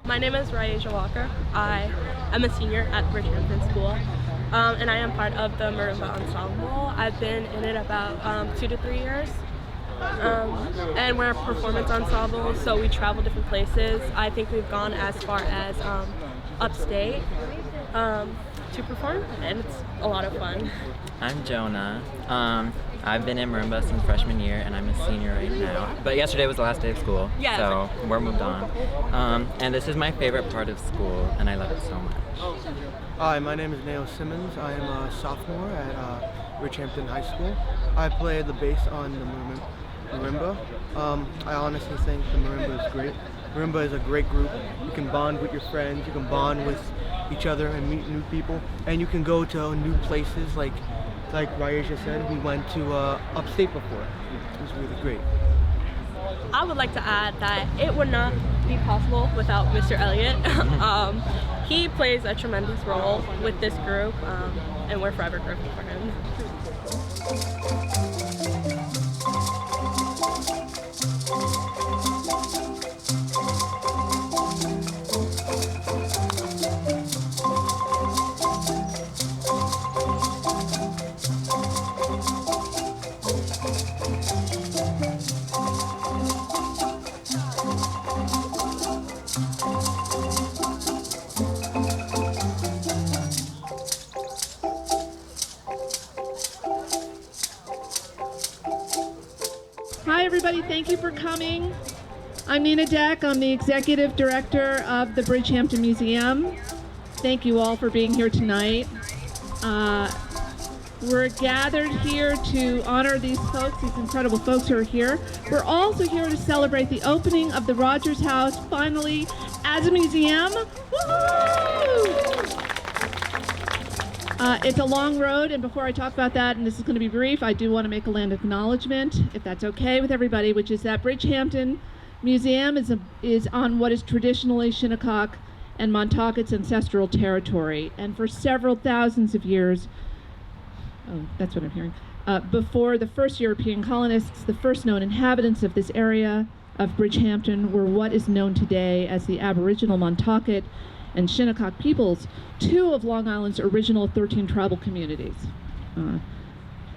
My name is Raisha Walker. I am a senior at Bridgehampton School, and I am part of the marimba ensemble. I've been in it about 2 to 3 years, and we're a performance ensemble, so we travel different places. I think we've gone as far as upstate to perform, and it's a lot of fun. I'm Jonah. I've been in marimba since freshman year, and I'm a senior right now. But yesterday was the last day of school, so we're moved on. And this is my favorite part of school, and I love it so much. Hi, my name is Neo Simmons. I am a sophomore at Bridgehampton High School. I play the bass on the marimba. I honestly think the marimba is great. Marimba is a great group. You can bond with your friends, you can bond with each other and meet new people, and you can go to new places like Raisha said, we went to upstate before. It was really great. I would like to add that it would not be possible without Mr. Elliott. He plays a tremendous role with this group, and we're forever grateful for him. Hi everybody, thank you for coming. I'm Nina Deck, I'm the Executive Director of the Bridgehampton Museum. Thank you all for being here tonight. We're gathered here to honor these folks, these incredible folks who are here. We're also here to celebrate the opening of the Rogers House, finally, as a museum. Woo-hoo! It's a long road, and before I talk about that, and this is going to be brief, I do want to make a land acknowledgement, if that's okay with everybody, which is that Bridgehampton Museum is on what is traditionally Shinnecock and Montauket's ancestral territory, and for several thousands of years, that's what I'm hearing, before the first European colonists, the first known inhabitants of this area of Bridgehampton were what is known today as the Aboriginal Montaukett and Shinnecock peoples, two of Long Island's original 13 tribal communities.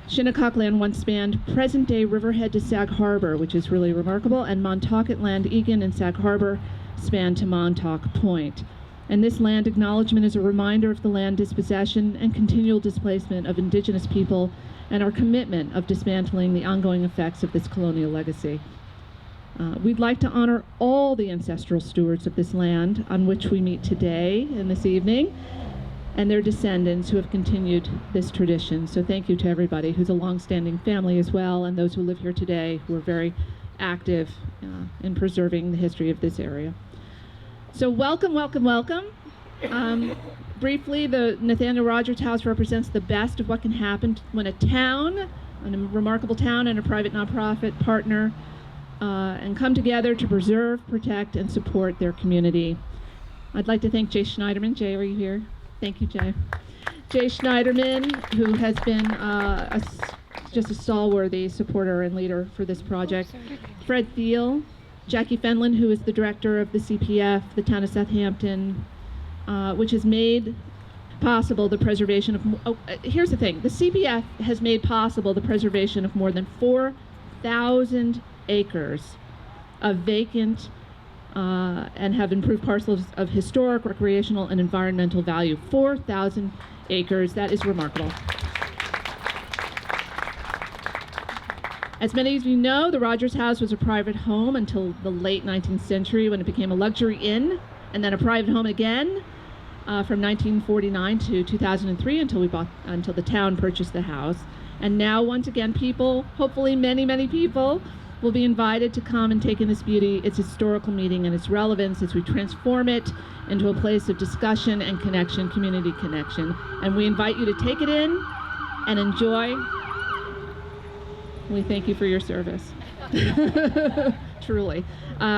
Shinnecock land once spanned present-day Riverhead to Sag Harbor, which is really remarkable, and Montaukett land, Egan and Sag Harbor, spanned to Montauk Point. And this land acknowledgement is a reminder of the land dispossession and continual displacement of indigenous people and our commitment of dismantling the ongoing effects of this colonial legacy. We'd like to honor all the ancestral stewards of this land on which we meet today and this evening, and their descendants who have continued this tradition. So thank you to everybody who's a long-standing family as well, and those who live here today who are very active in preserving the history of this area. So welcome, welcome, welcome. Briefly, the Nathaniel Rogers House represents the best of what can happen when a town, a remarkable town and a private nonprofit partner and come together to preserve, protect, and support their community. I'd like to thank Jay Schneiderman. Jay, are you here? Thank you, Jay. Jay Schneiderman, who has been just a stalworthy supporter and leader for this project. Fred Thiel, Jackie Fenlon, who is the director of the CPF, the town of Southampton, which has made possible the preservation of, here's the thing, the CPF has made possible the preservation of more than 4,000 acres of vacant and have improved parcels of historic, recreational, and environmental value. 4,000 acres, that is remarkable. As many of you know, the Rogers House was a private home until the late 19th century when it became a luxury inn, and then a private home again from 1949 to 2003 until the town purchased the house. And now, once again, people, hopefully many, many people, will be invited to come and take in this beauty, its historical meaning, and its relevance as we transform it into a place of discussion and connection, community connection. And we invite you to take it in and enjoy. We thank you for your service. Truly.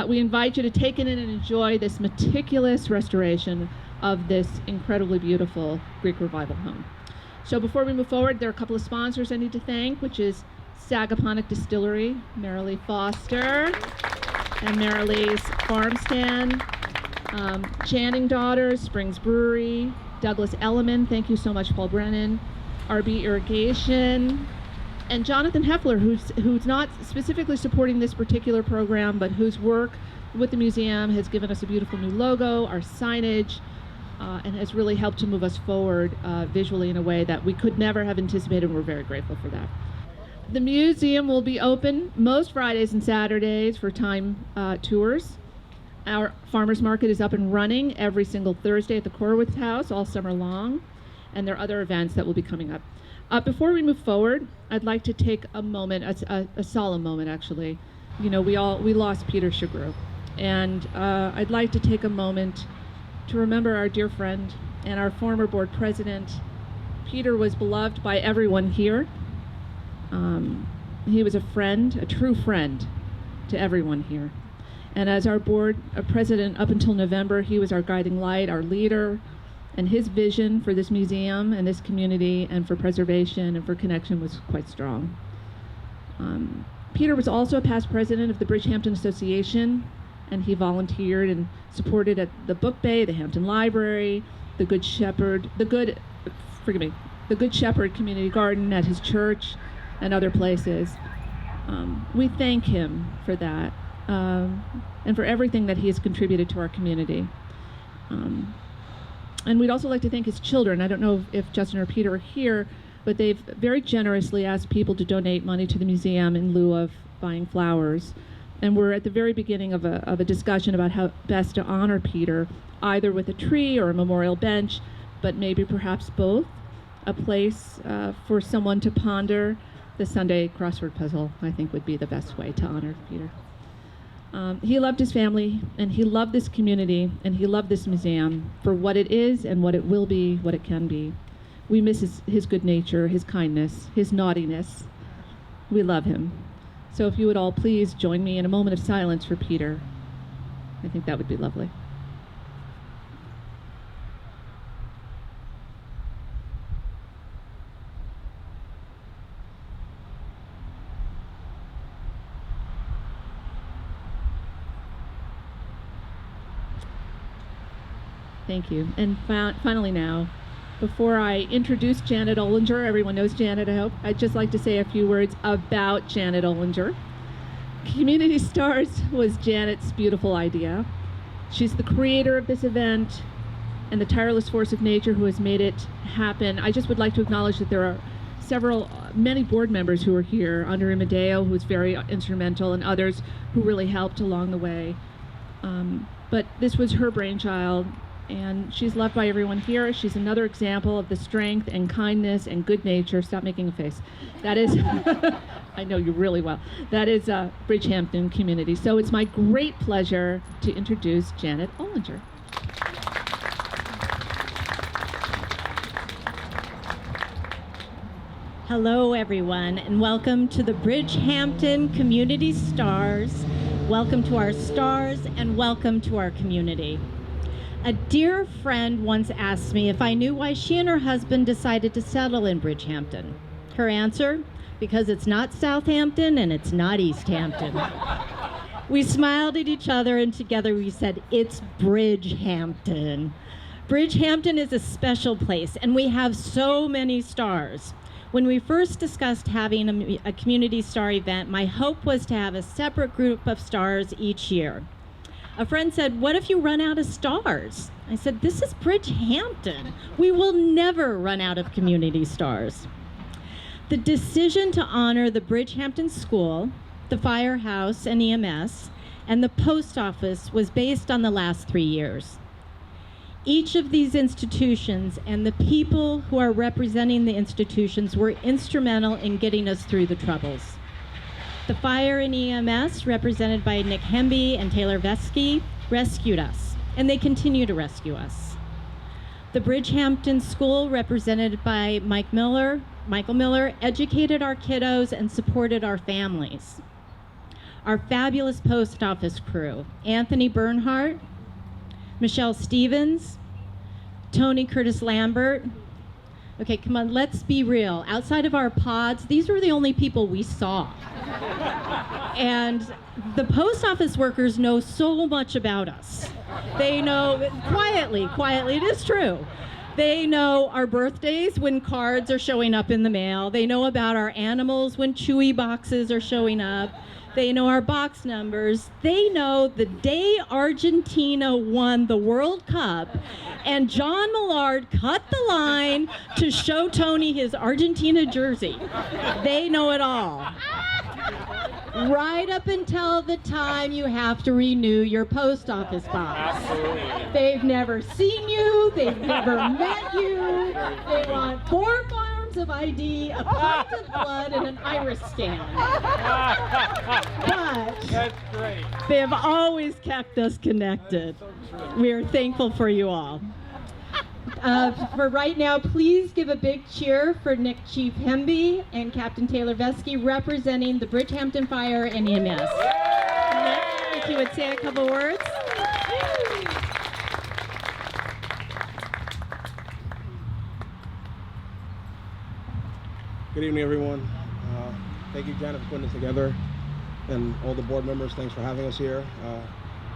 We invite you to take it in and enjoy this meticulous restoration of this incredibly beautiful Greek Revival home. So before we move forward, there are a couple of sponsors I need to thank, which is Sagaponic Distillery, Marilee Foster, and Marilee's Farm Stand, Channing Daughters, Springs Brewery, Douglas Elliman, thank you so much, Paul Brennan, RB Irrigation, and Jonathan Heffler, who's not specifically supporting this particular program, but whose work with the museum has given us a beautiful new logo, our signage, and has really helped to move us forward visually in a way that we could never have anticipated, and we're very grateful for that. The museum will be open most Fridays and Saturdays for time tours. Our farmers market is up and running every single Thursday at the Corwith House all summer long, and there are other events that will be coming up. Before we move forward, I'd like to take a moment, a solemn moment actually. You know, we lost Peter Shagru, and I'd like to take a moment to remember our dear friend and our former board president. Peter was beloved by everyone here. He was a friend, a true friend to everyone here. And as our board president up until November, he was our guiding light, our leader, and his vision for this museum and this community and for preservation and for connection was quite strong. Peter was also a past president of the Bridgehampton Association, and he volunteered and supported at the Book Bay, the Hampton Library, the Good Shepherd Community Garden at his church, and other places. We thank him for that, and for everything that he has contributed to our community. And we'd also like to thank his children. I don't know if Justin or Peter are here, but they've very generously asked people to donate money to the museum in lieu of buying flowers. And we're at the very beginning of a discussion about how best to honor Peter, either with a tree or a memorial bench, but maybe perhaps both. A place for someone to ponder the Sunday crossword puzzle, I think, would be the best way to honor Peter. He loved his family, and he loved this community, and he loved this museum for what it is and what it will be, what it can be. We miss his good nature, his kindness, his naughtiness. We love him. So if you would all please join me in a moment of silence for Peter, I think that would be lovely. Thank you. And finally now, before I introduce Janet Ollinger, everyone knows Janet, I hope, I'd just like to say a few words about Janet Ollinger. Community Stars was Janet's beautiful idea. She's the creator of this event and the tireless force of nature who has made it happen. I just would like to acknowledge that there are many board members who are here, Andrea Medeo, who's very instrumental, and others who really helped along the way. But this was her brainchild, and she's loved by everyone here. She's another example of the strength and kindness and good nature. Stop making a face. That is, I know you really well. That is Bridgehampton community. So it's my great pleasure to introduce Janet Ollinger. Hello, everyone, and welcome to the Bridgehampton Community Stars. Welcome to our stars, and welcome to our community. A dear friend once asked me if I knew why she and her husband decided to settle in Bridgehampton. Her answer, because it's not Southampton and it's not East Hampton. We smiled at each other, and together we said, it's Bridgehampton. Bridgehampton is a special place, and we have so many stars. When we first discussed having a community star event, my hope was to have a separate group of stars each year. A friend said, what if you run out of stars? I said, this is Bridgehampton. We will never run out of community stars. The decision to honor the Bridgehampton School, the firehouse and EMS, and the post office was based on the last 3 years. Each of these institutions and the people who are representing the institutions were instrumental in getting us through the troubles. The fire and EMS, represented by Nick Hemby and Taylor Vesky, rescued us, and they continue to rescue us. The Bridgehampton School, represented by Michael Miller, educated our kiddos and supported our families. Our fabulous post office crew, Anthony Bernhardt, Michelle Stevens, Tony Curtis Lambert, Okay, come on, let's be real. Outside of our pods, these were the only people we saw. And the post office workers know so much about us. They know, quietly, it is true. They know our birthdays when cards are showing up in the mail. They know about our animals when Chewy boxes are showing up. They know our box numbers. They know the day Argentina won the World Cup and John Millard cut the line to show Tony his Argentina jersey. They know it all. Right up until the time you have to renew your post office box. They've never seen you. They've never met you. They want 4 forms of ID, a pint of blood, and an iris scan. But that's great. They have always kept us connected. We are thankful for you all. For right now, please give a big cheer for Nick Chief Hemby and Captain Taylor Vesky representing the Bridgehampton Fire and EMS. Nick, if you would say a couple words. Good evening, everyone. Thank you, Janet, for putting this together, and all the board members, thanks for having us here.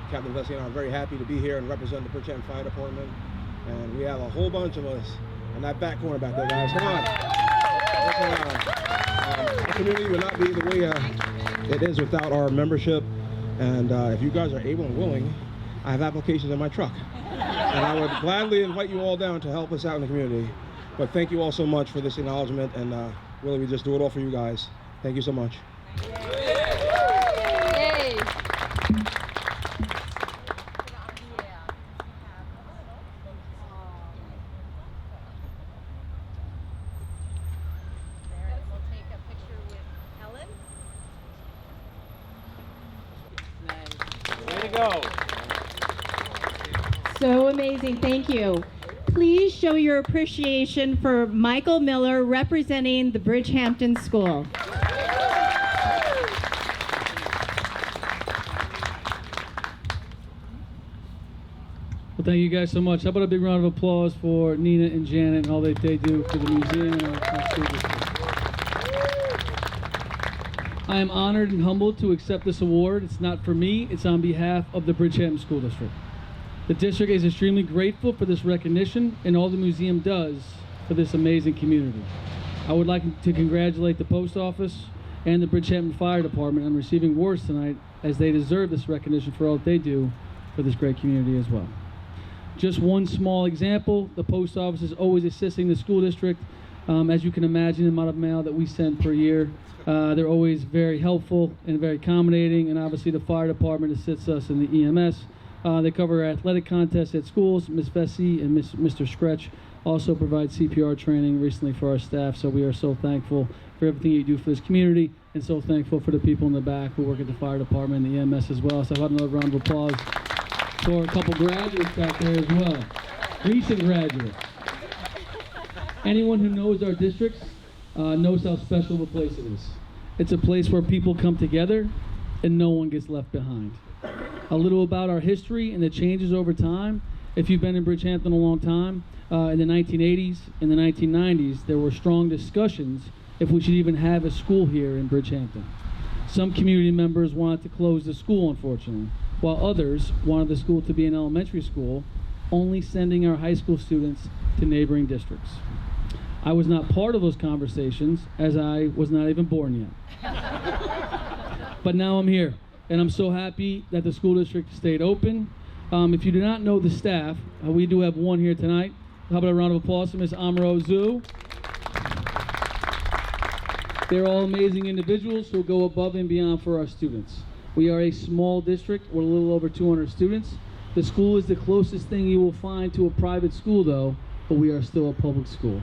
Captain Vesky and I are very happy to be here and represent the Bridgehampton Fire Department. And we have a whole bunch of us in that back corner back there, guys. Come on. The community would not be the way it is without our membership. And if you guys are able and willing, I have applications in my truck. And I would gladly invite you all down to help us out in the community. But thank you all so much for this acknowledgement. And really, we just do it all for you guys. Thank you so much. So amazing, thank you. Please show your appreciation for Michael Miller representing the Bridgehampton School. Well, thank you guys so much. How about a big round of applause for Nina and Janet and all that they do for the museum and our school district. I am honored and humbled to accept this award. It's not for me, it's on behalf of the Bridgehampton School District. The district is extremely grateful for this recognition and all the museum does for this amazing community. I would like to congratulate the post office and the Bridgehampton Fire Department on receiving awards tonight, as they deserve this recognition for all that they do for this great community as well. Just one small example, the post office is always assisting the school district. As you can imagine, the amount of mail that we send per year, they're always very helpful and very accommodating, and obviously the fire department assists us in the EMS. They cover athletic contests at schools. Ms. Vesey and Mr. Scretch also provide CPR training recently for our staff, so we are so thankful for everything you do for this community, and so thankful for the people in the back who work at the fire department and the EMS as well. So I'll have another round of applause for a couple graduates back there as well. Recent graduates. Anyone who knows our districts knows how special of a place it is. It's a place where people come together and no one gets left behind. A little about our history and the changes over time. If you've been in Bridgehampton a long time, in the 1980s, in the 1990s, there were strong discussions if we should even have a school here in Bridgehampton. Some community members wanted to close the school, unfortunately, while others wanted the school to be an elementary school, only sending our high school students to neighboring districts. I was not part of those conversations, as I was not even born yet. But now I'm here, and I'm so happy that the school district stayed open. If you do not know the staff, we do have one here tonight. How about a round of applause for Ms. Amaro Zhu? They're all amazing individuals who go above and beyond for our students. We are a small district. We're a little over 200 students. The school is the closest thing you will find to a private school, though, but we are still a public school.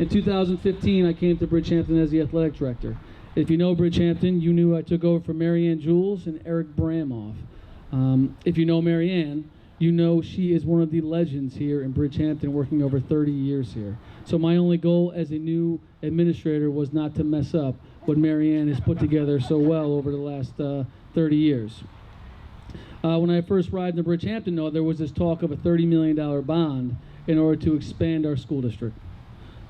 In 2015, I came to Bridgehampton as the athletic director. If you know Bridgehampton, you knew I took over from Marianne Jules and Eric Bramoff. If you know Marianne, you know she is one of the legends here in Bridgehampton, working over 30 years here. So my only goal as a new administrator was not to mess up what Marianne has put together so well over the last 30 years. When I first arrived in Bridgehampton, though, there was this talk of a $30 million bond in order to expand our school district.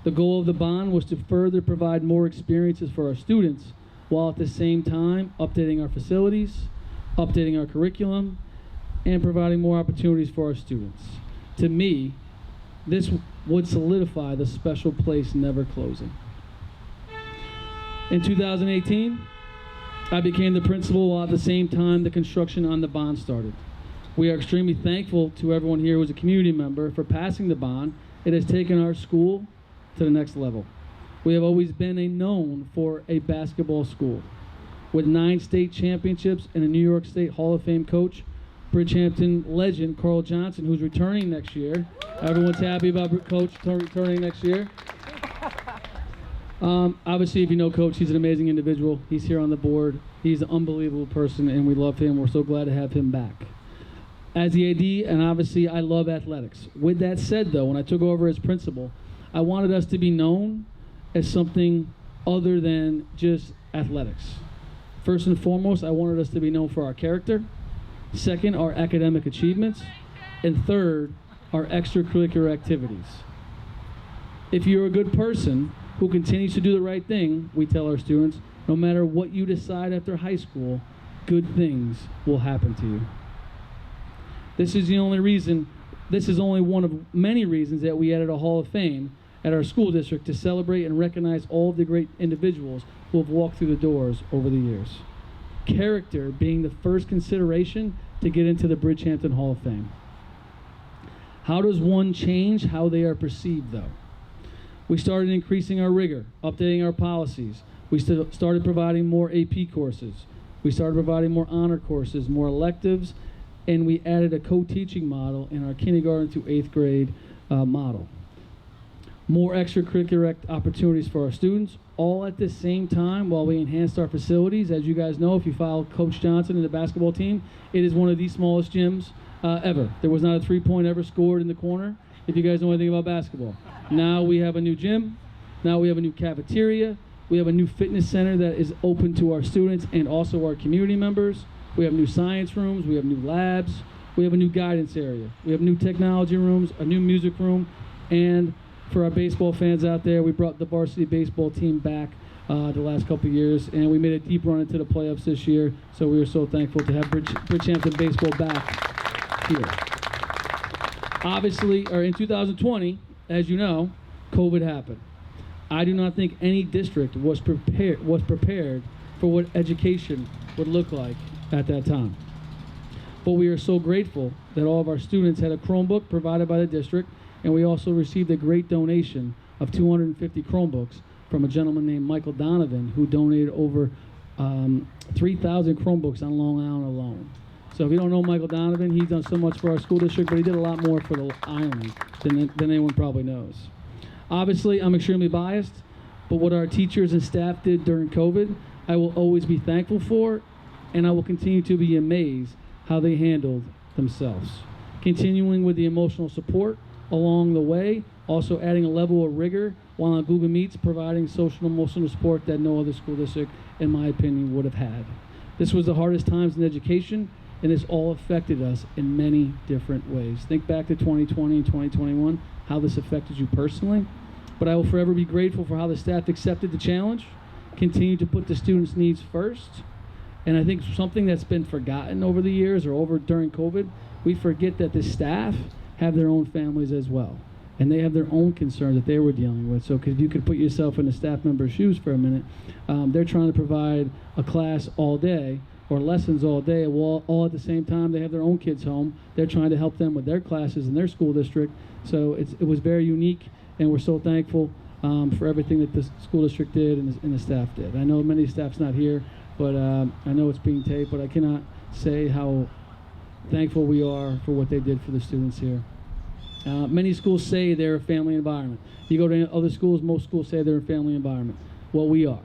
The goal of the bond was to further provide more experiences for our students, while at the same time updating our facilities, updating our curriculum, and providing more opportunities for our students. To me, this would solidify the special place never closing. In 2018, I became the principal while at the same time the construction on the bond started. We are extremely thankful to everyone here who is a community member for passing the bond. It has taken our school to the next level. We have always been known for a basketball school. With 9 state championships and a New York State Hall of Fame coach, Bridgehampton legend Carl Johnson, who's returning next year. Everyone's happy about Coach returning next year. Obviously, if you know Coach, he's an amazing individual. He's here on the board. He's an unbelievable person, and we love him. We're so glad to have him back. As the AD, and obviously, I love athletics. With that said, though, when I took over as principal, I wanted us to be known as something other than just athletics. First and foremost, I wanted us to be known for our character. Second, our academic achievements. And third, our extracurricular activities. If you're a good person who continues to do the right thing, we tell our students, no matter what you decide after high school, good things will happen to you. This is only one of many reasons that we added a Hall of Fame at our school district to celebrate and recognize all of the great individuals who have walked through the doors over the years. Character being the first consideration to get into the Bridgehampton Hall of Fame. How does one change how they are perceived, though? We started increasing our rigor, updating our policies. We started providing more AP courses. We started providing more honor courses, more electives, and we added a co-teaching model in our kindergarten to 8th grade model. More extracurricular opportunities for our students, all at the same time while we enhanced our facilities. As you guys know, if you follow Coach Johnson and the basketball team, it is one of the smallest gyms ever. There was not a 3-point ever scored in the corner, if you guys know anything about basketball. Now we have a new gym. Now we have a new cafeteria. We have a new fitness center that is open to our students and also our community members. We have new science rooms. We have new labs. We have a new guidance area. We have new technology rooms, a new music room, and for our baseball fans out there, we brought the varsity baseball team back the last couple of years, and we made a deep run into the playoffs this year, so we are so thankful to have Bridgehampton baseball back here. Obviously, or in 2020, as you know, COVID happened. I do not think any district was prepared for what education would look like at that time. But we are so grateful that all of our students had a Chromebook provided by the district, and we also received a great donation of 250 Chromebooks from a gentleman named Michael Donovan, who donated over 3,000 Chromebooks on Long Island alone. So if you don't know Michael Donovan, he's done so much for our school district, but he did a lot more for the island than anyone probably knows. Obviously, I'm extremely biased, but what our teachers and staff did during COVID, I will always be thankful for, and I will continue to be amazed how they handled themselves. Continuing with the emotional support along the way, also adding a level of rigor while on Google Meets, providing social and emotional support that no other school district, in my opinion, would have had. This was the hardest times in education, and this all affected us in many different ways. Think back to 2020 and 2021, how this affected you personally. But I will forever be grateful for how the staff accepted the challenge, continued to put the students' needs first. And I think something that's been forgotten over the years or during COVID, we forget that the staff have their own families as well. And they have their own concerns that they were dealing with. So if you could put yourself in a staff member's shoes for a minute, they're trying to provide a class all day or lessons all day, all at the same time. They have their own kids home. They're trying to help them with their classes in their school district. So it was very unique, and we're so thankful for everything that the school district did and the staff did. I know many staff's not here, but I know it's being taped, but I cannot say how thankful we are for what they did for the students here. Many schools say they're a family environment. You go to other schools, most schools say they're a family environment. Well, we are.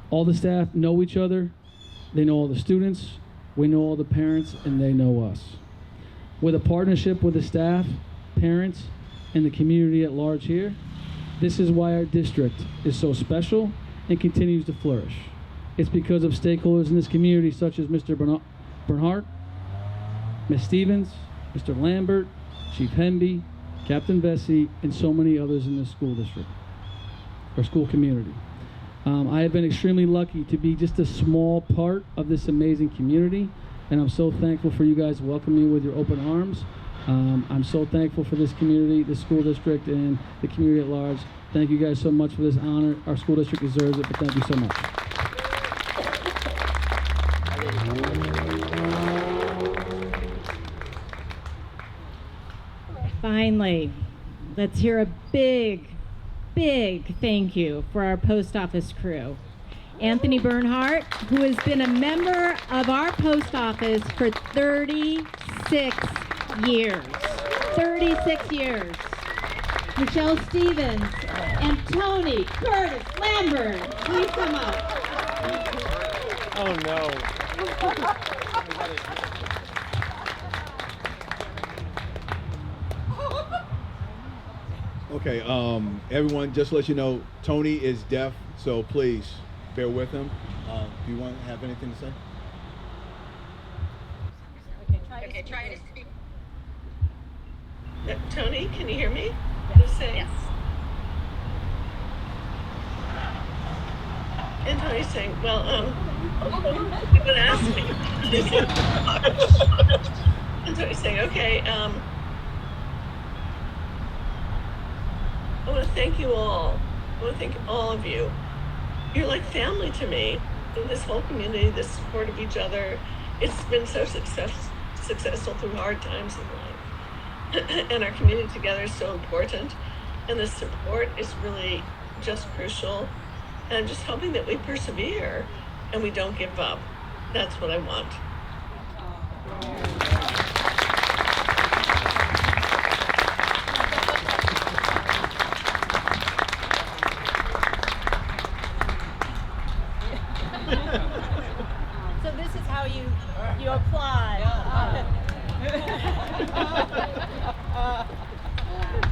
All the staff know each other. They know all the students. We know all the parents, and they know us. With a partnership with the staff, parents, and the community at large here, this is why our district is so special and continues to flourish. It's because of stakeholders in this community such as Mr. Bernhardt, Ms. Stevens, Mr. Lambert, Chief Hemby, Captain Bessie, and so many others in this school district, or school community. I have been extremely lucky to be just a small part of this amazing community, and I'm so thankful for you guys welcoming me with your open arms. I'm so thankful for this community, the school district, and the community at large. Thank you guys so much for this honor. Our school district deserves it, but thank you so much. Finally, let's hear a big thank you for our post office crew. Anthony Bernhardt, who has been a member of our post office for 36 years. 36 years. Michelle Stevens and Tony Curtis Lambert, please come up. Oh no. Okay, everyone, just to let you know, Tony is deaf, so please bear with him. Do you want to have anything to say? Okay, try to speak. Tony, can you hear me? Yes. And Tony's saying, well, you would ask me. And Tony's saying, okay, I want to thank you all. I want to thank all of you. You're like family to me. In this whole community, the support of each other. It's been so successful through hard times in life. And our community together is so important. And the support is really just crucial. And I'm just hoping that we persevere and we don't give up. That's what I want. So this is how you applaud.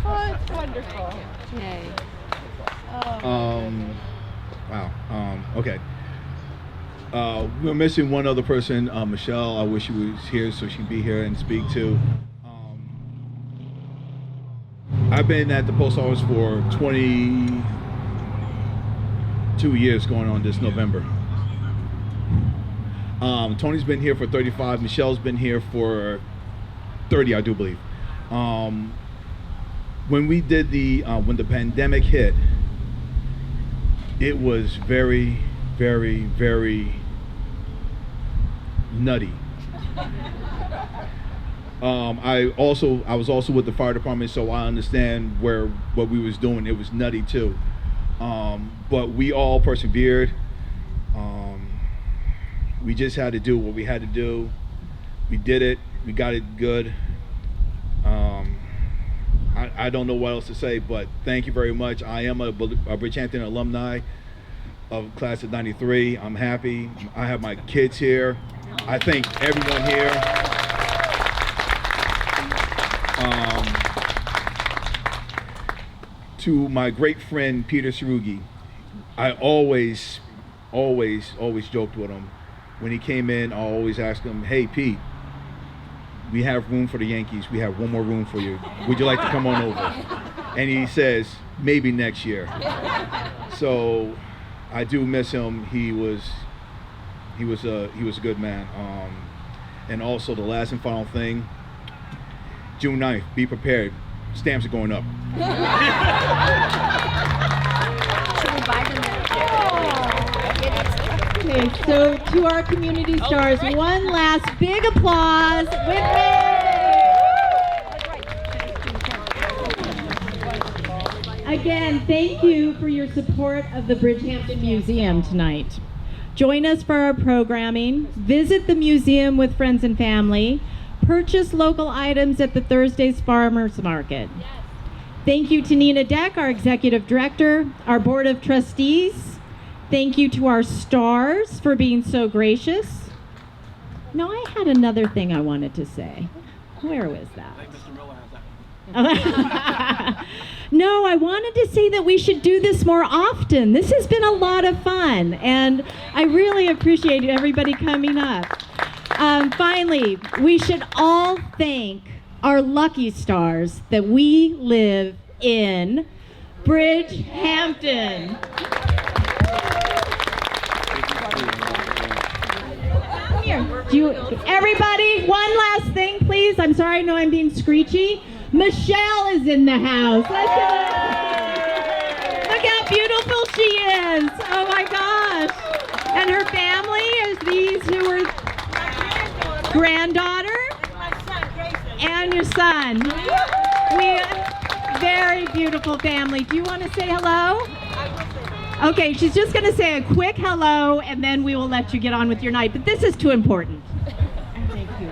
Oh, it's wonderful. Yay. Wow. Okay. We're missing one other person, Michelle. I wish she was here so she'd be here and speak to. I've been at the post office for 22 years going on this November. Tony's been here for 35. Michelle's been here for 30, I do believe. When we did when the pandemic hit, it was very, very, very nutty. I was also with the fire department, so I understand what we was doing. It was nutty too, but we all persevered. We just had to do what we had to do. We did it. We got it good. I don't know what else to say, but thank you very much. I am a Bridgehampton alumni of class of '93. I'm happy. I have my kids here. I thank everyone here. To my great friend Peter Cerugi, I always joked with him. When he came in, I always asked him, "Hey Pete, we have room for the Yankees. We have one more room for you. Would you like to come on over?" And he says, "Maybe next year." So I do miss him. He was a good man. And also the last and final thing, June 9th, be prepared. Stamps are going up. Okay, so to our community stars, one last big applause with me. Again, thank you for your support of the Bridgehampton Museum tonight. Join us for our programming, visit the museum with friends and family, purchase local items at the Thursday's Farmers Market. Yes. Thank you to Nina Deck, our Executive Director, our Board of Trustees. Thank you to our stars for being so gracious. No, I had another thing I wanted to say. Where was that? No, I wanted to say that we should do this more often. This has been a lot of fun, and I really appreciate everybody coming up. Finally, we should all thank are lucky stars that we live in Bridgehampton. Come here. Everybody, one last thing, please. I'm sorry, I know I'm being screechy. Michelle is in the house. Let's give it. Look how beautiful she is. Oh my gosh. And her family is these who are granddaughter and your son. Very beautiful family. Do you want to say hello? Okay, she's just going to say a quick hello, and then we will let you get on with your night. But this is too important. Thank you.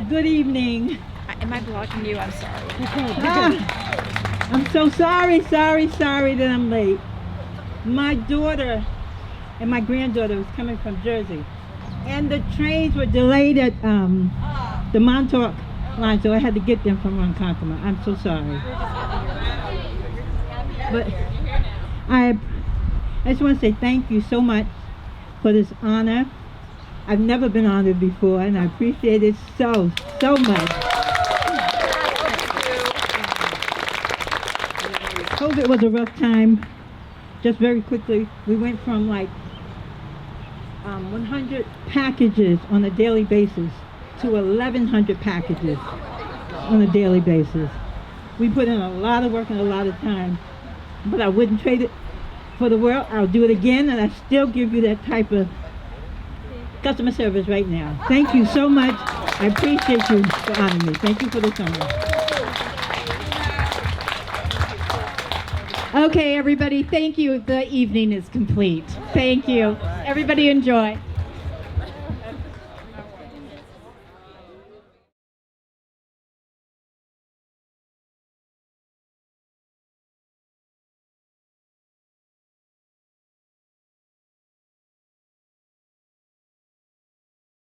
Good evening. Am I blocking you? I'm sorry. I'm so sorry that I'm late. My daughter and my granddaughter was coming from Jersey, and the trains were delayed at the Montauk line, so I had to get them from Ronkonkoma. I'm so sorry. But I just want to say thank you so much for this honor. I've never been honored before, and I appreciate it so much. COVID was a rough time. Just very quickly, we went from like 100 packages on a daily basis to 1,100 packages on a daily basis. We put in a lot of work and a lot of time, but I wouldn't trade it for the world. I'll do it again, and I still give you that type of customer service right now. Thank you so much. I appreciate you for honoring me. Thank you for the time. Okay, everybody, thank you. The evening is complete. Thank you. Everybody enjoy.